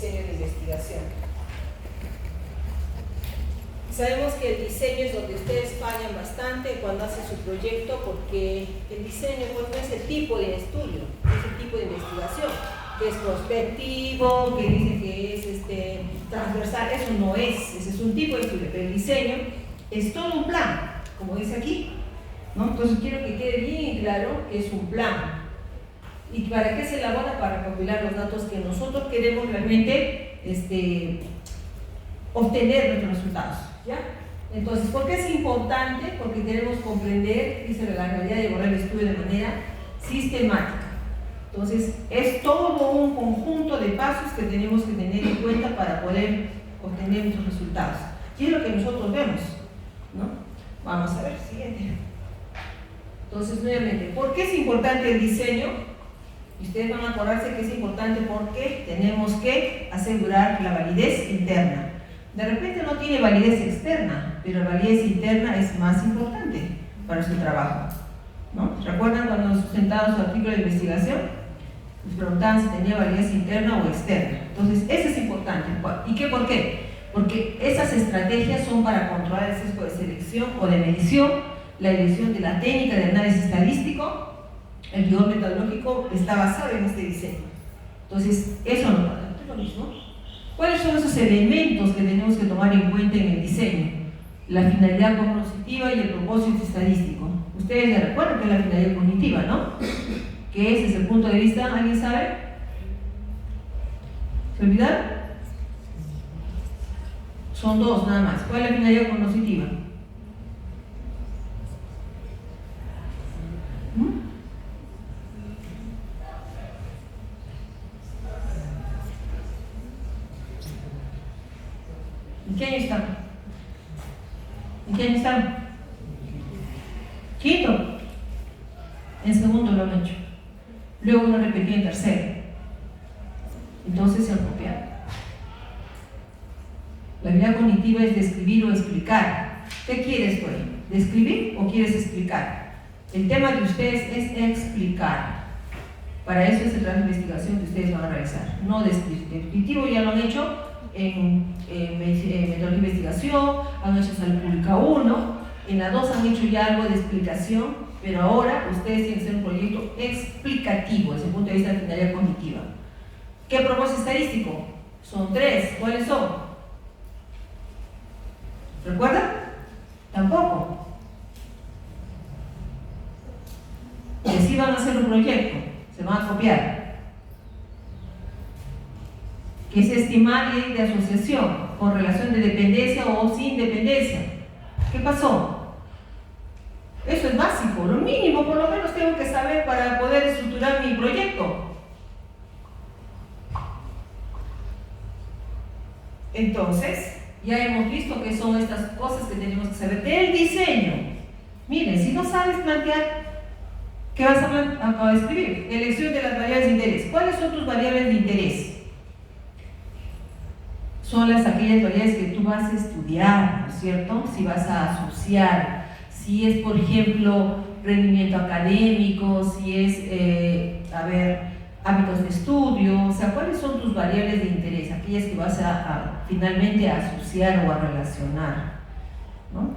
diseño de investigación. Sabemos que el diseño es donde ustedes fallan bastante cuando hacen su proyecto, porque el diseño pues, no es el tipo de estudio, es el tipo de investigación, que es prospectivo, que dice que es transversal. Eso no es, ese es un tipo de estudio, pero el diseño es todo un plan, como dice aquí, ¿no? Entonces quiero que quede bien claro que es un plan. ¿Y para qué se elabora? Para recopilar los datos que nosotros queremos realmente obtener nuestros resultados, ¿ya? Entonces, ¿por qué es importante? Porque queremos comprender, dice, la realidad y abordar el estudio de manera sistemática. Entonces, es todo un conjunto de pasos que tenemos que tener en cuenta para poder obtener nuestros resultados. Y es lo que nosotros vemos, ¿no? Vamos a ver, siguiente. Entonces, nuevamente, ¿por qué es importante el diseño? Ustedes van a acordarse que es importante porque tenemos que asegurar la validez interna. De repente no tiene validez externa, pero la validez interna es más importante para su trabajo, ¿no? ¿Recuerdan cuando sustentaban su artículo de investigación? Les preguntaban si tenía validez interna o externa. Entonces, eso es importante. ¿Y qué por qué? Porque esas estrategias son para controlar el sesgo de selección o de medición, la elección de la técnica de análisis estadístico. El guión metodológico está basado en este diseño. Entonces, eso no es lo mismo. ¿Cuáles son esos elementos que tenemos que tomar en cuenta en el diseño? La finalidad cognitiva y el propósito estadístico. Ustedes ya recuerdan que es la finalidad cognitiva, ¿no? ¿Qué es desde el punto de vista? ¿Alguien sabe? ¿Se olvidaron? Son dos nada más. ¿Cuál es la finalidad cognitiva? ¿En qué año están? ¿En qué año están? Quinto. En segundo lo han hecho. Luego lo repetí en tercero. Entonces se han copiado. La habilidad cognitiva es describir o explicar. ¿Qué quieres, pues? ¿Describir o quieres explicar? El tema de ustedes es explicar. Para eso es el trabajo de investigación que ustedes van a realizar. No describir. Descriptivo ya lo han hecho en metodología de investigación, han hecho salud pública 1, en la 2 han hecho ya algo de explicación, pero ahora ustedes tienen que hacer un proyecto explicativo desde el punto de vista de la finalidad cognitiva. ¿Qué propósito estadístico? Son 3. ¿Cuáles son? ¿Recuerdan? Tampoco. Y así van a hacer un proyecto, se van a copiar. Que es estimar y de asociación, con relación de dependencia o sin dependencia. ¿Qué pasó? Eso es básico, lo mínimo por lo menos tengo que saber para poder estructurar mi proyecto. Entonces, ya hemos visto que son estas cosas que tenemos que saber del diseño. Miren, si no sabes plantear, ¿qué vas a escribir? Elección de las variables de interés. ¿Cuáles son tus variables de interés? Son aquellas variables que tú vas a estudiar, ¿no es cierto? Si vas a asociar, si es, por ejemplo, rendimiento académico, si es, hábitos de estudio, o sea, ¿cuáles son tus variables de interés? Aquellas que vas finalmente a asociar o a relacionar, ¿no?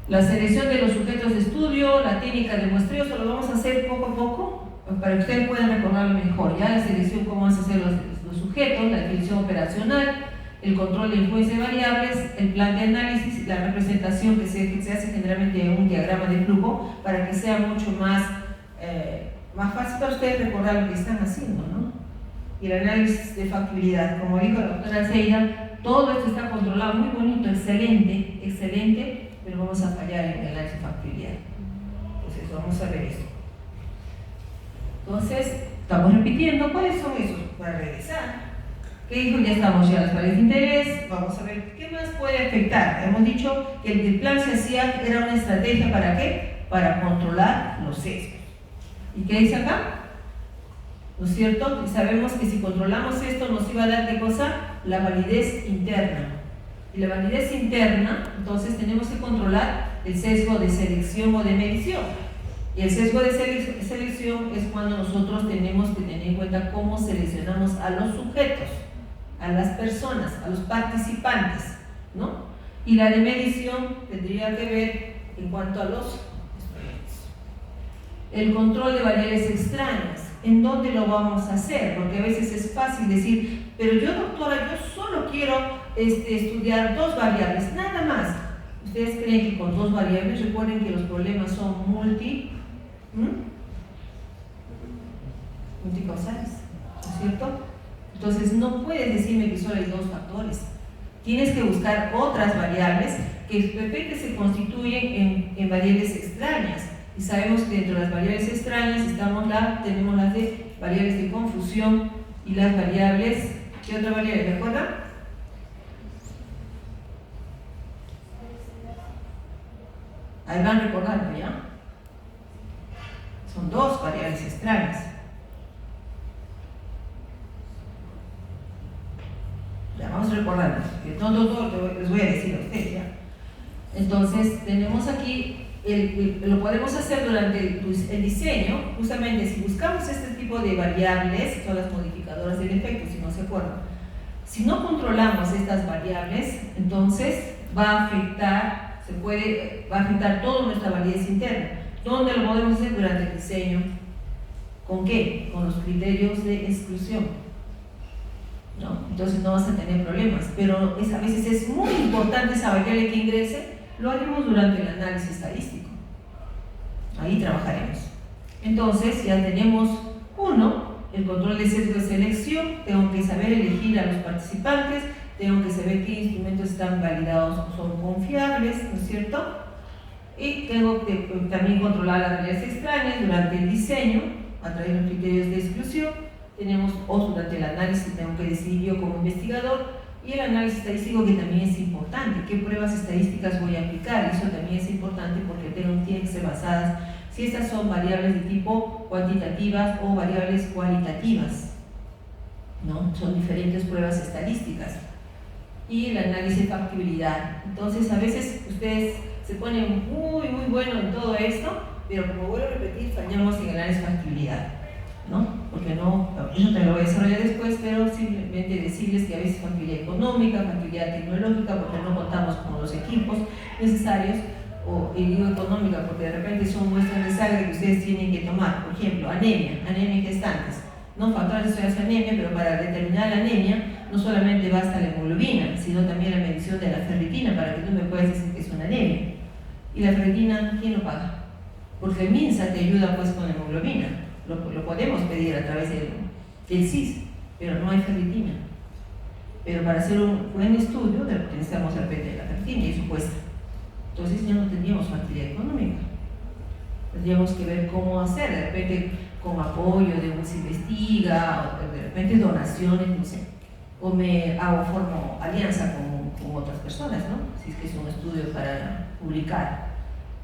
La selección de los sujetos de estudio, la técnica de muestreo, eso lo vamos a hacer poco a poco, para que ustedes puedan recordarlo mejor. Ya la selección, cómo vas a hacer los sujetos, la definición operacional, el control de influencia de variables, el plan de análisis, la representación que se hace generalmente en un diagrama de flujo para que sea mucho más fácil para ustedes recordar lo que están haciendo, ¿no? Y el análisis de factibilidad, como dijo la doctora Alceida, todo esto está controlado, muy bonito, excelente, excelente, pero vamos a fallar en el análisis de factibilidad. Entonces vamos a ver esto. Entonces, estamos repitiendo, ¿cuáles son esos? Para regresar. ¿Qué dijo? Ya estamos ya las variables de interés. Vamos a ver, ¿qué más puede afectar? Hemos dicho que el plan se hacía, era una estrategia ¿para qué? Para controlar los sesgos. ¿Y qué dice acá? ¿No es cierto? Y sabemos que si controlamos esto nos iba a dar ¿qué cosa? La validez interna. Y la validez interna, entonces tenemos que controlar el sesgo de selección o de medición. Y el sesgo de selección es cuando nosotros tenemos que tener en cuenta cómo seleccionamos a a los sujetos, a las personas, a los participantes, ¿no? Y la de medición tendría que ver en cuanto a los estudiantes. El control de variables extrañas, ¿en dónde lo vamos a hacer? Porque a veces es fácil decir, pero yo, doctora, yo solo quiero estudiar 2 variables, nada más. ¿Ustedes creen que con 2 variables? Recuerden que los problemas son multicausales, ¿no es cierto? Entonces no puedes decirme que solo hay 2 factores. Tienes que buscar otras variables que de repente se constituyen en variables extrañas. Y sabemos que dentro de las variables extrañas tenemos las de variables de confusión y las variables, ¿qué otra variable? ¿Me acuerdan? Ahí van recordando, ¿ya? Son 2 variables extrañas. Ya, vamos recordando, que todo les voy a decir a ustedes, ¿ya? Entonces, tenemos aquí, lo podemos hacer durante el diseño, justamente si buscamos este tipo de variables, son las modificadoras del efecto, si no se acuerdan. Si no controlamos estas variables, entonces va a afectar toda nuestra validez interna. ¿Dónde lo podemos hacer? Durante el diseño. ¿Con qué? Con los criterios de exclusión. ¿No? Entonces no vas a tener problemas, pero a veces es muy importante esa variable que ingrese, lo haremos durante el análisis estadístico. Ahí trabajaremos. Entonces ya tenemos el control de sesgo de selección. Tengo que saber elegir a los participantes, tengo que saber qué instrumentos están validados o son confiables, ¿no es cierto? Y tengo que también controlar las variables extrañas durante el diseño a través de los criterios de exclusión. Tenemos, durante el análisis tengo que decidir yo como investigador, y el análisis estadístico, que también es importante, qué pruebas estadísticas voy a aplicar. Eso también es importante porque tienen que ser basadas, si estas son variables de tipo cuantitativas o variables cualitativas, ¿no? Son diferentes pruebas estadísticas. Y el análisis de factibilidad. Entonces a veces ustedes se ponen muy bueno en todo esto, pero como vuelvo a repetir, fallamos en el análisis de factibilidad, ¿no? Porque eso te lo voy a desarrollar después, pero simplemente decirles que a veces factibilidad económica, factibilidad tecnológica, porque no contamos con los equipos necesarios, y digo económica porque de repente son muestras de sangre que ustedes tienen que tomar. Por ejemplo, anemia en gestantes, no factores de anemia, pero para determinar la anemia no solamente basta la hemoglobina, sino también la medición de la ferritina para que tú me puedas decir que es una anemia. Y la ferritina, ¿quién lo paga? Porque el MINSA te ayuda pues con la hemoglobina. Lo podemos pedir a través del CIS, pero no hay ferritina. Pero para hacer un buen estudio necesitamos de repente la ferritina y eso cuesta. Entonces ya no tendríamos factibilidad económica. Tendríamos que ver cómo hacer, de repente con apoyo de un se investiga, o de repente donaciones, no sé. O formo alianza con otras personas, ¿no? Si es que es un estudio para publicar.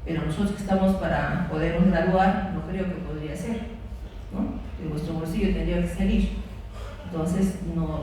Pero nosotros que estamos para podernos graduar, no creo que podría ser, ¿no? De vuestro bolsillo tendría que salir. Entonces,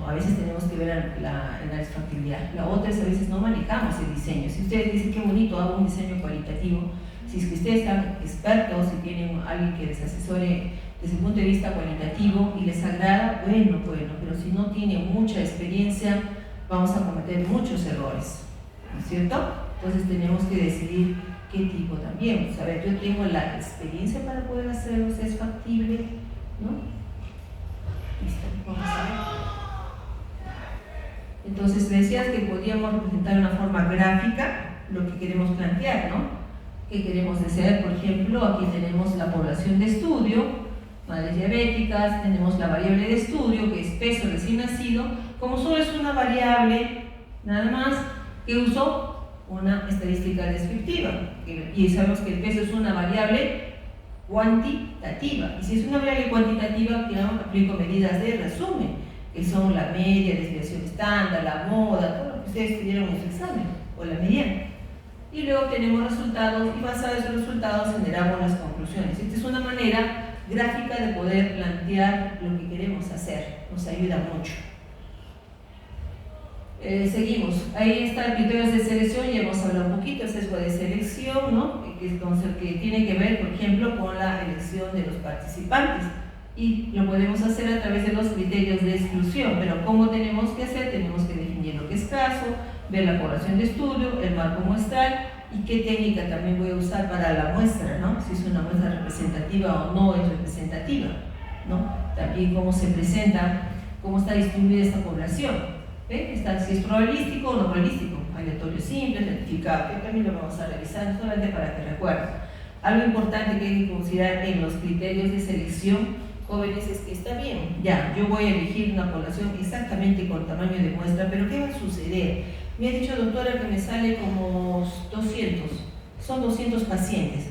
a veces tenemos que ver la factibilidad. La otra es a veces no manejamos el diseño. Si ustedes dicen qué bonito, hago un diseño cualitativo, si es que ustedes están expertos, si tienen alguien que les asesore desde el punto de vista cualitativo y les agrada, bueno, pero si no tiene mucha experiencia, vamos a cometer muchos errores, ¿no es cierto? Entonces tenemos que decidir qué tipo también. O sea, a ver, yo tengo la experiencia para poder hacerlo, es factible, ¿no? Listo, vamos a ver. Entonces decías que podíamos representar de una forma gráfica lo que queremos plantear, ¿no? ¿Qué queremos hacer? Por ejemplo, aquí tenemos la población de estudio, madres diabéticas, tenemos la variable de estudio, que es peso recién nacido. Como solo es una variable, nada más, que uso una estadística descriptiva. Y sabemos que el peso es una variable cuantitativa. Y si es una variable cuantitativa, aplico medidas de resumen, que son la media, desviación estándar, la moda, todo lo que ustedes tuvieron en su examen, o la mediana. Y luego tenemos resultados, y basados en esos resultados generamos las conclusiones. Esta es una manera gráfica de poder plantear lo que queremos hacer, nos ayuda mucho. Seguimos, ahí están criterios de selección, ya hemos hablado un poquito, el sesgo de selección, ¿no? Que tiene que ver, por ejemplo, con la elección de los participantes. y lo podemos hacer a través de los criterios de exclusión, pero ¿cómo tenemos que hacer? Tenemos que definir lo que es caso, ver la población de estudio, el marco muestral y qué técnica también voy a usar para la muestra, ¿no? Si es una muestra representativa o no es representativa, ¿no? También cómo se presenta, cómo está distribuida esta población, ¿ve? Si es probabilístico o no probabilístico, aleatorio simple, certificado, que también lo vamos a revisar solamente para que recuerden. Algo importante que hay que considerar en los criterios de selección, jóvenes, es que está bien, ya, yo voy a elegir una población exactamente con tamaño de muestra, pero ¿qué va a suceder? Me ha dicho, doctora, que me sale como 200, son 200 pacientes,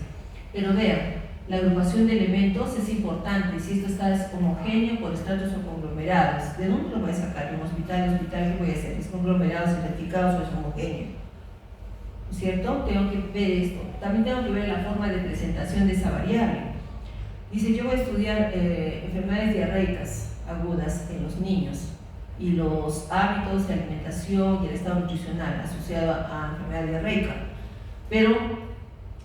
pero vean, la agrupación de elementos es importante, si esto está homogéneo por estratos o conglomerados, ¿de dónde lo voy a sacar? ¿En hospital, ¿qué voy a hacer? ¿Es conglomerado, certificados o es homogéneo? ¿Cierto? Tengo que ver esto. También tengo que ver la forma de presentación de esa variable. Dice, yo voy a estudiar enfermedades diarreicas agudas en los niños y los hábitos de alimentación y el estado nutricional asociado a enfermedad diarreica. Pero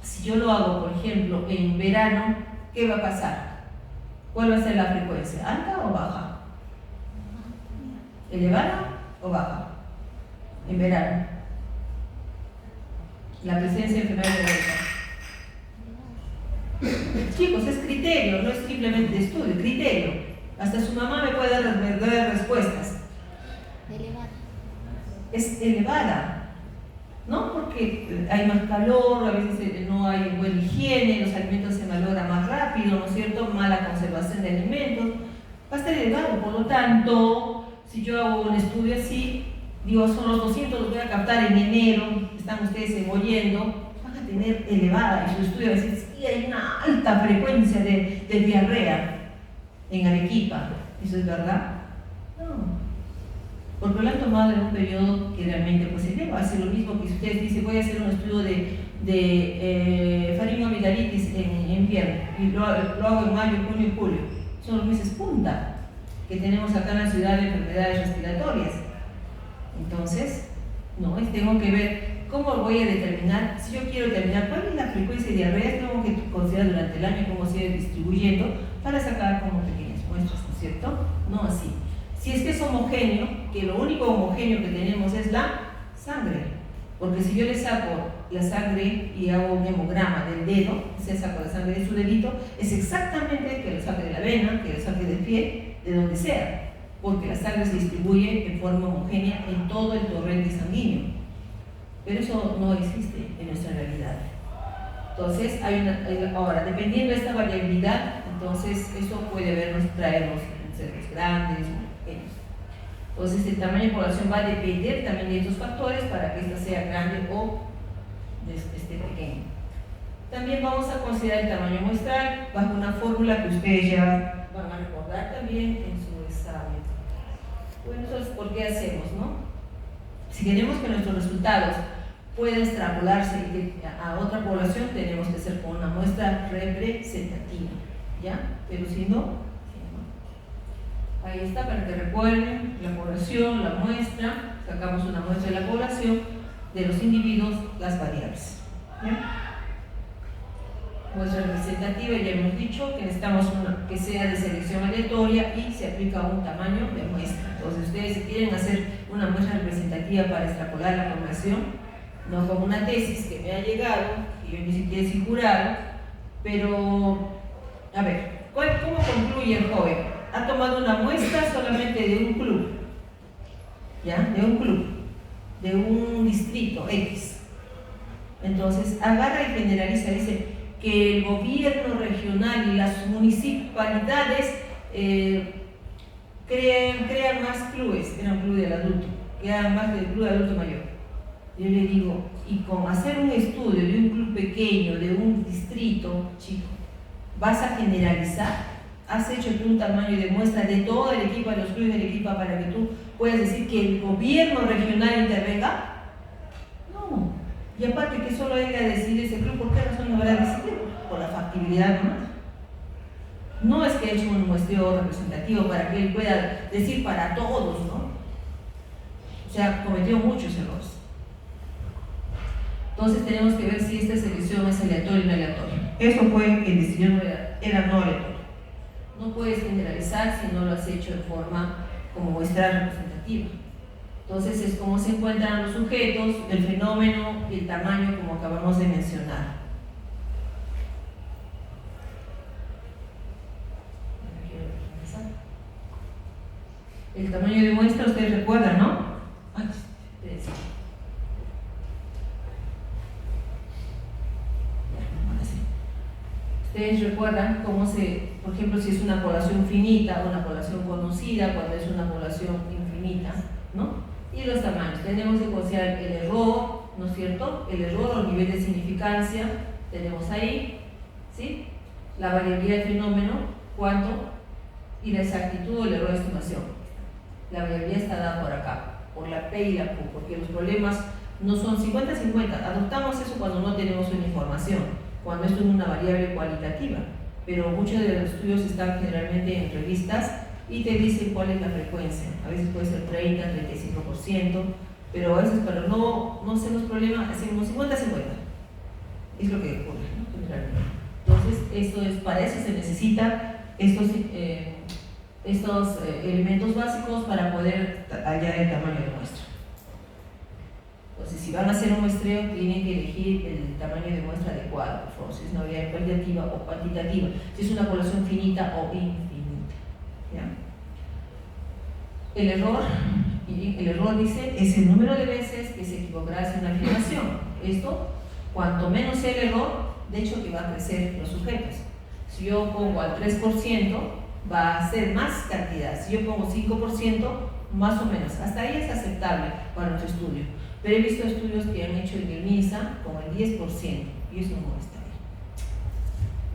si yo lo hago, por ejemplo, en verano, ¿qué va a pasar? ¿Cuál va a ser la frecuencia? ¿Alta o baja? ¿Elevada o baja? En verano. La presencia de enfermedad diarreica. Chicos, es criterio, no es simplemente de estudio, criterio. Hasta su mamá me puede dar respuestas. Elevada. Es elevada, ¿no? Porque hay más calor, a veces no hay buena higiene, los alimentos se malogran más rápido, ¿no es cierto? Mala conservación de alimentos. Va a estar elevado, por lo tanto, si yo hago un estudio así, digo, son los 200, los voy a captar en enero, están ustedes emoliendo, van a tener elevada, y su estudio va a decir, sí, hay una alta frecuencia de diarrea en Arequipa. ¿Eso es verdad? No. Porque lo han tomado en un periodo que realmente pues eleva. Hace lo mismo que si ustedes dicen, voy a hacer un estudio de faringoamigdalitis en invierno, y lo hago en mayo, junio y julio. Son los meses punta que tenemos acá en la ciudad de enfermedades respiratorias. Entonces, no, tengo que ver cómo voy a determinar, si yo quiero determinar cuál es la frecuencia de diarrea, tengo que considerar durante el año cómo se va distribuyendo para sacar como pequeñas muestras, ¿no es cierto? No así. Si es que es homogéneo, que lo único homogéneo que tenemos es la sangre, porque si yo le saco la sangre y hago un hemograma del dedo, se saco la sangre de su dedito, es exactamente que lo saque de la vena, que lo saque del pie, de donde sea, porque la sangre se distribuye en forma homogénea en todo el torrente sanguíneo. Pero eso no existe en nuestra realidad. Entonces, ahora, dependiendo de esta variabilidad, entonces eso puede traernos cerebros grandes o pequeños. Entonces, el tamaño de población va a depender también de estos factores para que esta sea grande o esté pequeña. También vamos a considerar el tamaño muestral bajo una fórmula que ustedes ya van a recordar también en su examen. Bueno, entonces, ¿por qué hacemos, no? Si queremos que nuestros resultados puedan extrapolarse a otra población, tenemos que hacer con una muestra representativa, ¿ya? Pero si no, ahí está, para que recuerden la población, la muestra, sacamos una muestra de la población, de los individuos, las variables, ¿ya? Muestra representativa, ya hemos dicho que necesitamos una que sea de selección aleatoria y se aplica a un tamaño de muestra. Entonces, ustedes si quieren hacer una muestra representativa para extrapolar la población, no como una tesis que me ha llegado, que yo ni siquiera he jurado, pero, a ver, ¿cómo concluye el joven? Ha tomado una muestra solamente de un club, ¿ya? De un club, de un distrito X. Entonces, agarra y generaliza, dice que el gobierno regional y las municipalidades crean más clubes, era un club del adulto, crean más del club de adulto mayor. Yo le digo, y con hacer un estudio de un club pequeño, de un distrito chico, ¿vas a generalizar? ¿Has hecho tú un tamaño de muestra de todo el equipo, de los clubes del equipo, para que tú puedas decir que el gobierno regional intervenga? No. Y aparte que solo venga a decidir ese club, ¿por qué razón no va a decidir? Por la factibilidad nomás. No es que he hecho un muestreo representativo para que él pueda decir para todos, ¿no? O sea, cometió muchos errores. Entonces tenemos que ver si esta selección es aleatoria o no aleatoria. Eso fue el diseño, era no aleatorio. No puedes generalizar si no lo has hecho de forma como muestra representativa. Entonces es cómo se encuentran los sujetos, el fenómeno y el tamaño, como acabamos de mencionar. El tamaño de muestra, ustedes recuerdan, ¿no? Ay, espérense. Ustedes recuerdan cómo se, por ejemplo, si es una población finita o una población conocida, cuando es una población infinita, ¿no? Y los tamaños. Tenemos que considerar el error, ¿no es cierto? El error o el nivel de significancia, tenemos ahí, ¿sí? La variabilidad del fenómeno, cuánto, y la exactitud o el error de estimación. La variabilidad está dada por acá, por la P y la Q, porque los problemas no son 50-50. Adoptamos eso cuando no tenemos una información, cuando esto es una variable cualitativa, pero muchos de los estudios están generalmente en revistas y te dicen cuál es la frecuencia. A veces puede ser 30, 35%, pero a veces para no hacer los problemas hacemos 50-50. Es lo que ocurre, ¿no? Generalmente. Entonces, para eso se necesita estos elementos básicos para poder hallar el tamaño de muestra. Entonces, si van a hacer un muestreo, tienen que elegir el tamaño de muestra adecuado, por favor, si es una variable cualitativa o cuantitativa, si es una población finita o infinita. ¿Ya? El error dice, es el número de veces que se equivocará en una afirmación. Esto, cuanto menos sea el error, de hecho que va a crecer los sujetos. Si yo pongo al 3%, va a ser más cantidad. Si yo pongo 5%, más o menos. Hasta ahí es aceptable para nuestro estudio. Pero he visto estudios que han hecho en el MISA con el 10%, y eso no está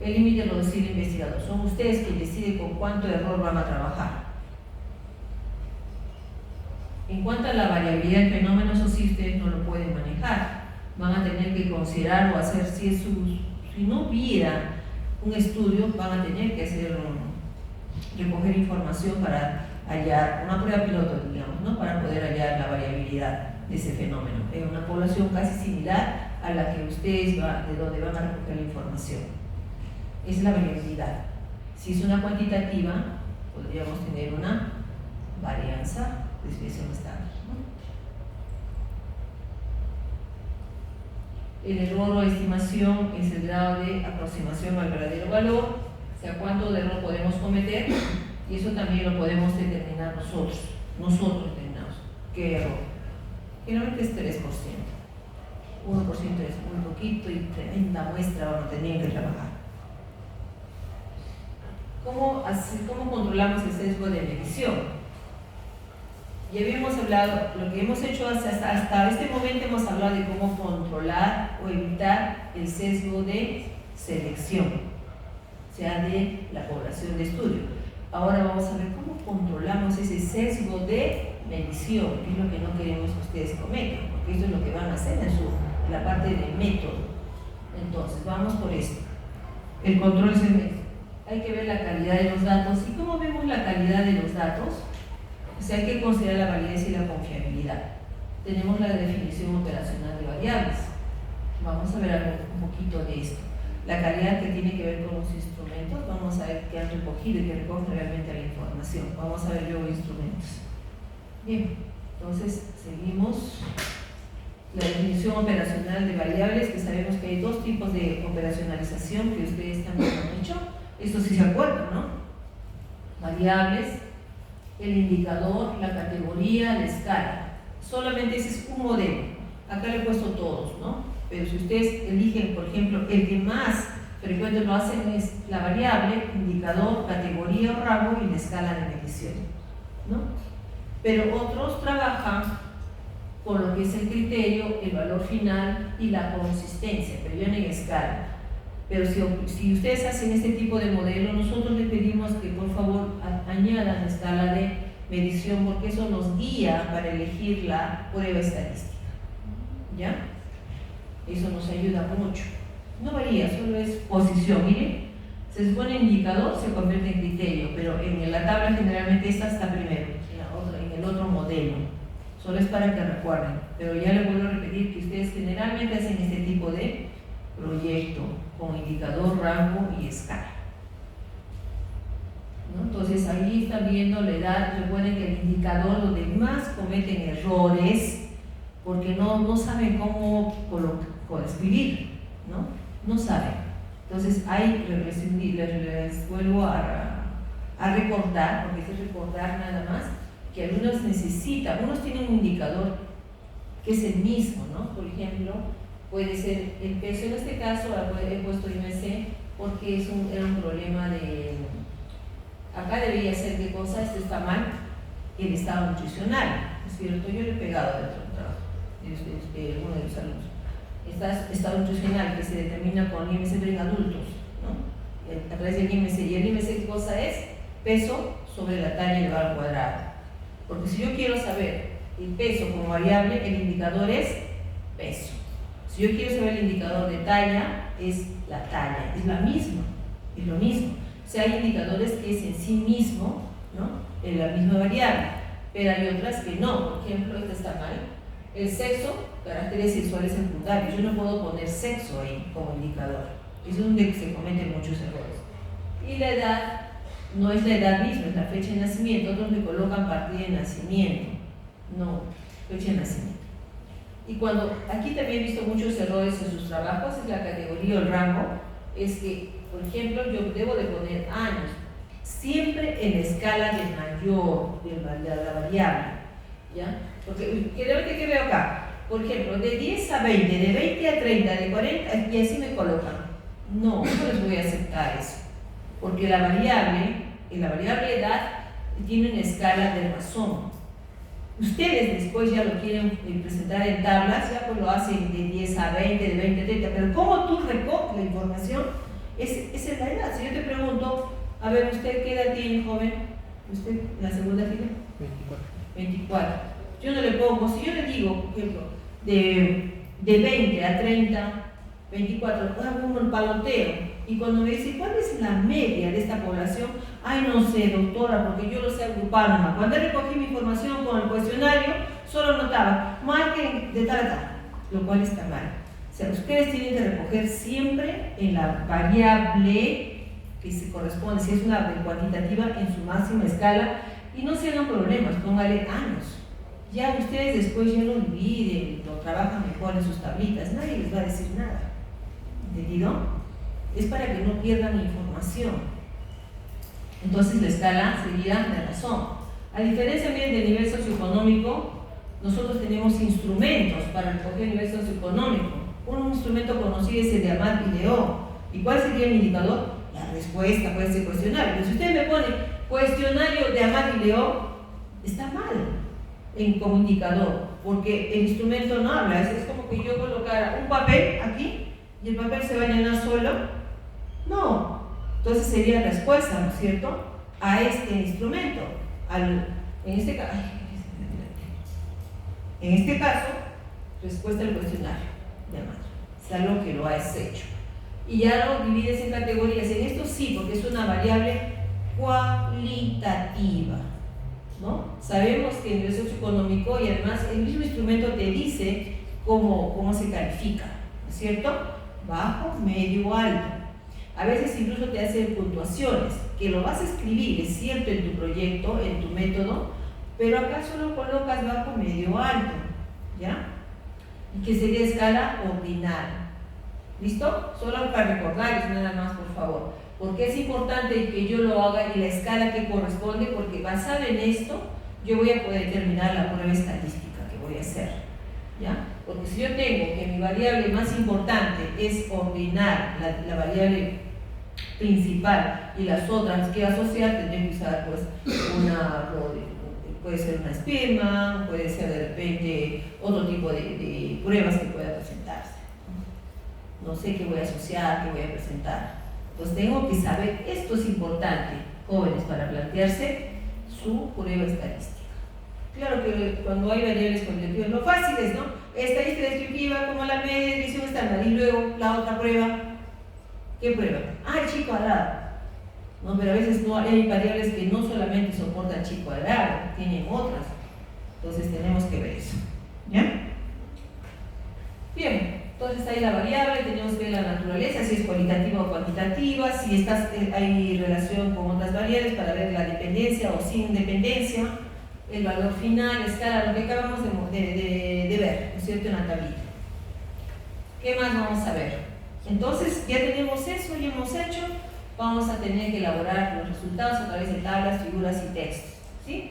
bien. El límite lo decide el investigador. Son ustedes que deciden con cuánto error van a trabajar. En cuanto a la variabilidad del fenómeno, eso sí ustedes no lo pueden manejar. Van a tener que considerar o hacer, si no hubiera un estudio, van a tener que hacer recoger información para hallar una prueba piloto, digamos, ¿no? Para poder hallar la variabilidad de ese fenómeno en una población casi similar a la que ustedes de donde van a recoger la información. Es la variabilidad. Si es una cuantitativa, podríamos tener una varianza de desviación estándar, ¿no? El error o estimación es el grado de aproximación al verdadero valor, o sea, cuánto de error podemos cometer, y eso también lo podemos determinar nosotros. Nosotros determinamos qué error. Generalmente es 3%. 1% es muy poquito y tremenda muestra van a tener que trabajar. ¿Cómo controlamos el sesgo de medición? Ya habíamos hablado, lo que hemos hecho hasta este momento hemos hablado de cómo controlar o evitar el sesgo de selección, o sea, de la población de estudio. Ahora vamos a ver cómo controlamos ese sesgo de medición, que es lo que no queremos que ustedes cometan, porque eso es lo que van a hacer en la parte del método. Entonces, vamos por esto. El control es el método. Hay que ver la calidad de los datos. ¿Y cómo vemos la calidad de los datos? O sea, hay que considerar la validez y la confiabilidad. Tenemos la definición operacional de variables. Vamos a ver un poquito de esto. La calidad que tiene que ver con los instrumentos, vamos a ver qué han recogido y que recogen realmente la información. Vamos a ver luego instrumentos. Bien, entonces seguimos. La definición operacional de variables, que sabemos que hay dos tipos de operacionalización que ustedes también han hecho. Esto sí se acuerdan, ¿no? Variables, el indicador, la categoría, la escala. Solamente ese es un modelo. Acá le he puesto todos, ¿no? Pero si ustedes eligen, por ejemplo, el que más frecuente lo hacen es la variable, indicador, categoría o rango y la escala de medición, ¿no? Pero otros trabajan con lo que es el criterio, el valor final y la consistencia, pero ya no en escala. Pero si ustedes hacen este tipo de modelo, nosotros les pedimos que por favor añadan la escala de medición, porque eso nos guía para elegir la prueba estadística. ¿Ya? Eso nos ayuda mucho. No varía, solo es posición. Miren, se supone indicador, se convierte en criterio, pero en la tabla generalmente esta está primero, en el otro modelo. Solo es para que recuerden, pero ya les vuelvo a repetir que ustedes generalmente hacen este tipo de proyecto con indicador, rango y escala. Entonces ahí están viendo la edad. Recuerden que el indicador donde más cometen errores, porque no saben cómo escribir, no saben. Entonces ahí les vuelvo a recordar, porque es recordar nada más, que algunos necesitan, unos tienen un indicador que es el mismo, ¿no? Por ejemplo, puede ser el peso, en este caso he puesto IMC porque era un problema de, acá debería ser qué cosa, esto está mal, el estado nutricional, ¿es cierto? Yo le he pegado dentro del trabajo, uno de los alumnos. Estado nutricional que se determina con IMC en adultos, ¿no? A través del IMC. ¿Y el IMC qué cosa es? Peso sobre la talla elevado al cuadrado. Porque si yo quiero saber el peso como variable, el indicador es peso. Si yo quiero saber el indicador de talla, es la talla, es la misma, es lo mismo. O sea, hay indicadores que es en sí mismo, ¿no? Es la misma variable, pero hay otras que no. Por ejemplo, esta está mal. El sexo, caracteres sexuales secundarios. Yo no puedo poner sexo ahí como indicador. Es donde se cometen muchos errores. Y la edad no es la edad misma, es la fecha de nacimiento. Otros le colocan partida de nacimiento. No, fecha de nacimiento. Y cuando aquí también he visto muchos errores en sus trabajos, es la categoría o el rango, es que, por ejemplo, yo debo de poner años, siempre en la escala de mayor de la variable, ¿ya? Porque generalmente, ¿qué veo acá? Por ejemplo, de 10 a 20, de 20 a 30, de 40, y así me colocan. No les voy a aceptar eso, porque la variable edad tiene una escala de razón. Ustedes después ya lo quieren presentar en tablas, ya pues lo hacen de 10 a 20, de 20 a 30, pero ¿cómo tú recoges la información? Esa es la edad. Si yo te pregunto, a ver, ¿usted qué edad tiene, joven? ¿Usted en la segunda fila? 24. Yo no le pongo, si yo le digo, por ejemplo, de 20 a 30, 24, hago un paloteo. Y cuando me dice, ¿cuál es la media de esta población? Ay, no sé, doctora, porque yo lo sé agrupar nomás. Cuando recogí mi información con el cuestionario, solo notaba, marquen de tal a tal, lo cual está mal. O sea, ustedes tienen que recoger siempre en la variable que se corresponde, si es una cuantitativa, en su máxima escala, y no se hagan problemas, póngale años. Ya ustedes después ya lo dividen, lo trabajan mejor en sus tablitas, nadie les va a decir nada. ¿Entendido? Es para que no pierdan información. Entonces la escala seguirá de razón. A diferencia bien del nivel socioeconómico, nosotros tenemos instrumentos para recoger el nivel socioeconómico. Un instrumento conocido es el de Amat y Leo. ¿Y cuál sería el indicador? La respuesta puede ser cuestionario. Pero si usted me pone cuestionario de Amat y Leo, está mal como indicador, porque el instrumento no habla. Es como que yo colocara un papel aquí y el papel se va a llenar solo. No, entonces sería respuesta, ¿no es cierto?, a este instrumento. En este caso, respuesta al cuestionario de Amat, es algo que lo has hecho. Y ya lo divides en categorías. En esto sí, porque es una variable cualitativa, ¿no? Sabemos que el nivel socioeconómico, y además el mismo instrumento te dice cómo se califica, ¿no es cierto? Bajo, medio, alto. A veces incluso te hace puntuaciones, que lo vas a escribir, es cierto, en tu proyecto, en tu método, pero acá solo colocas bajo, medio, alto, ¿ya? Y que sería escala ordinal. ¿Listo? Solo para recordarles nada más, por favor. Porque es importante que yo lo haga en la escala que corresponde, porque basado en esto, yo voy a poder determinar la prueba estadística que voy a hacer, ¿ya? Porque si yo tengo que mi variable más importante es ordinar la variable principal y las otras que asociar, tendré que usar pues puede ser una esperma, puede ser de repente otro tipo de pruebas que pueda presentarse. No sé qué voy a asociar, qué voy a presentar. Entonces tengo que saber, esto es importante, jóvenes, para plantearse su prueba estadística. Claro que cuando hay variables cuantitativas, no fáciles, ¿no? Estadística descriptiva, como la media, desviación estándar, y luego la otra prueba. ¿Qué prueba? El chi cuadrado. No, pero a veces no hay variables que no solamente soportan chi cuadrado, tienen otras. Entonces tenemos que ver eso. ¿Ya? Bien, entonces Entonces ahí la variable, tenemos que ver la naturaleza, si es cualitativa o cuantitativa, si hay relación con otras variables para ver la dependencia o sin dependencia, el valor final, escala, lo que acabamos de ver, ¿no es cierto?, en la tablita. ¿Qué más vamos a ver? Entonces ya tenemos eso, ya hemos hecho, vamos a tener que elaborar los resultados a través de tablas, figuras y textos, ¿sí?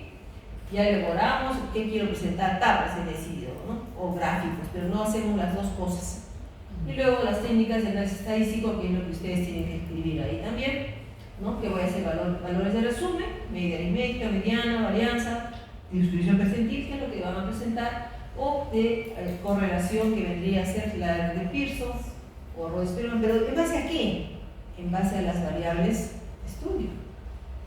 Ya elaboramos qué quiero presentar, tablas he decidido, ¿no? O gráficos, pero no hacemos las dos cosas. Y luego las técnicas de análisis estadístico, que es lo que ustedes tienen que escribir ahí también, ¿no? Que voy a hacer valores de resumen, media aritmética, mediana, varianza, distribución percentil, que es lo que van a presentar, o de correlación, que vendría a ser la de Pearson o Rho-Spearman, pero ¿en base a qué? En base a las variables de estudio,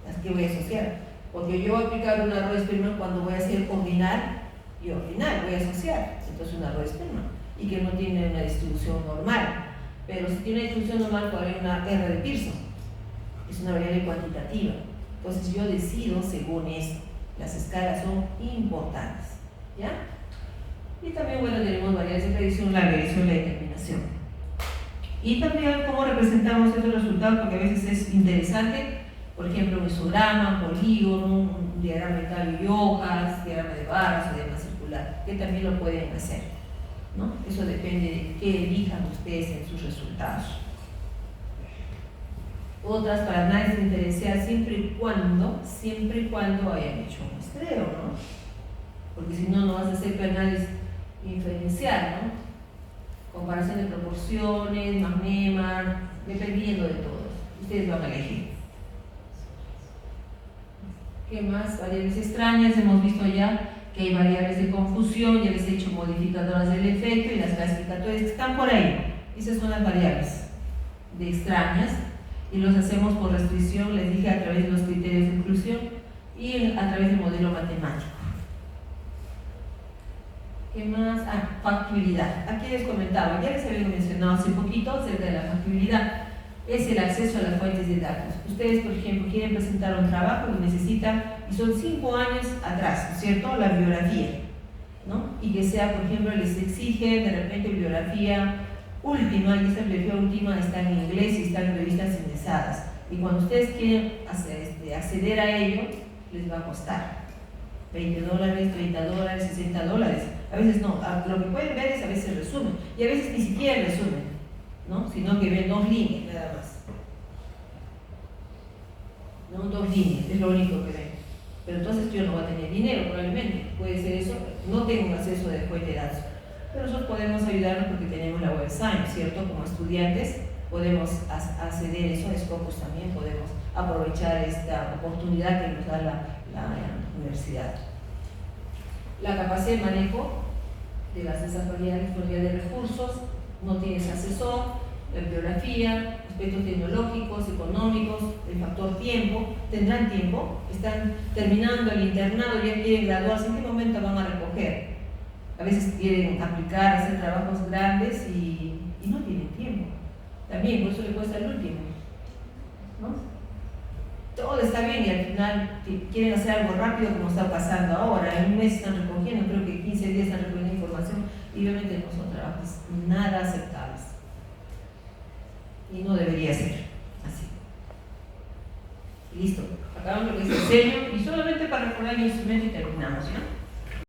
las que voy a asociar. Porque yo voy a aplicar una Rho-Spearman cuando voy a hacer ordinal y ordinal, voy a asociar, entonces una Rho-Spearman, y que no tiene una distribución normal. Pero si tiene una distribución normal, puede haber una R de Pearson, es una variable cuantitativa. Entonces yo decido según esto. Las escalas son importantes, ¿ya? Y también, bueno, tenemos variables de predicción, la regresión y la determinación. Y también cómo representamos estos resultados, porque a veces es interesante. Por ejemplo, un histograma, un polígono, un diagrama de tabla y hojas, diagrama de barras o diagrama circular, que también lo pueden hacer, ¿no? Eso depende de qué elijan ustedes en sus resultados. Otras para análisis diferencial, siempre y cuando hayan hecho un muestreo, ¿no? Porque si no, no vas a hacer análisis inferencial, ¿no? Comparación de proporciones, McNemar, dependiendo de todo. Ustedes van a elegir. ¿Qué más? Variables extrañas, hemos visto ya que hay variables de confusión, ya les he hecho modificadoras del efecto y las clasificatorias que están por ahí. Esas son las variables de extrañas y los hacemos por restricción, les dije, a través de los criterios de inclusión y a través del modelo matemático. ¿Qué más? Factibilidad. Aquí les comentaba, ya les había mencionado hace poquito acerca de la factibilidad. Es el acceso a las fuentes de datos. Ustedes, por ejemplo, quieren presentar un trabajo y necesitan, y son 5 años atrás, ¿no es cierto?, la biografía, ¿no? Y que sea, por ejemplo, les exigen de repente biografía última, y esta bibliografía última está en inglés y está en revistas indexadas. Y cuando ustedes quieren acceder a ello, les va a costar $20, $30, $60. A veces no, lo que pueden ver es a veces resumen, y a veces ni siquiera resumen, ¿no? Sino que ven 2 líneas nada más. ¿No? 2 líneas, es lo único que ven. Pero entonces yo no voy a tener dinero, probablemente. Puede ser eso, no tengo un acceso de fuente de datos. Pero nosotros podemos ayudarnos porque tenemos la website, ¿cierto? Como estudiantes podemos acceder a eso, en Scopus también podemos aprovechar esta oportunidad que nos da la universidad. La capacidad de manejo de esas variables de recursos, no tienes asesor, la bibliografía, aspectos tecnológicos, económicos, el factor tiempo, tendrán tiempo, están terminando el internado, ya quieren graduarse, ¿en qué momento van a recoger? A veces quieren aplicar, hacer trabajos grandes y no tienen tiempo. También, por eso le cuesta el último, ¿no? Todo está bien y al final quieren hacer algo rápido como está pasando ahora. En un mes están recogiendo, creo que 15 días están recogiendo información y obviamente no son trabajos nada aceptables. Y no debería ser así. Listo, acabamos lo que es el diseño y solamente para recordar el instrumento y terminamos, ¿no?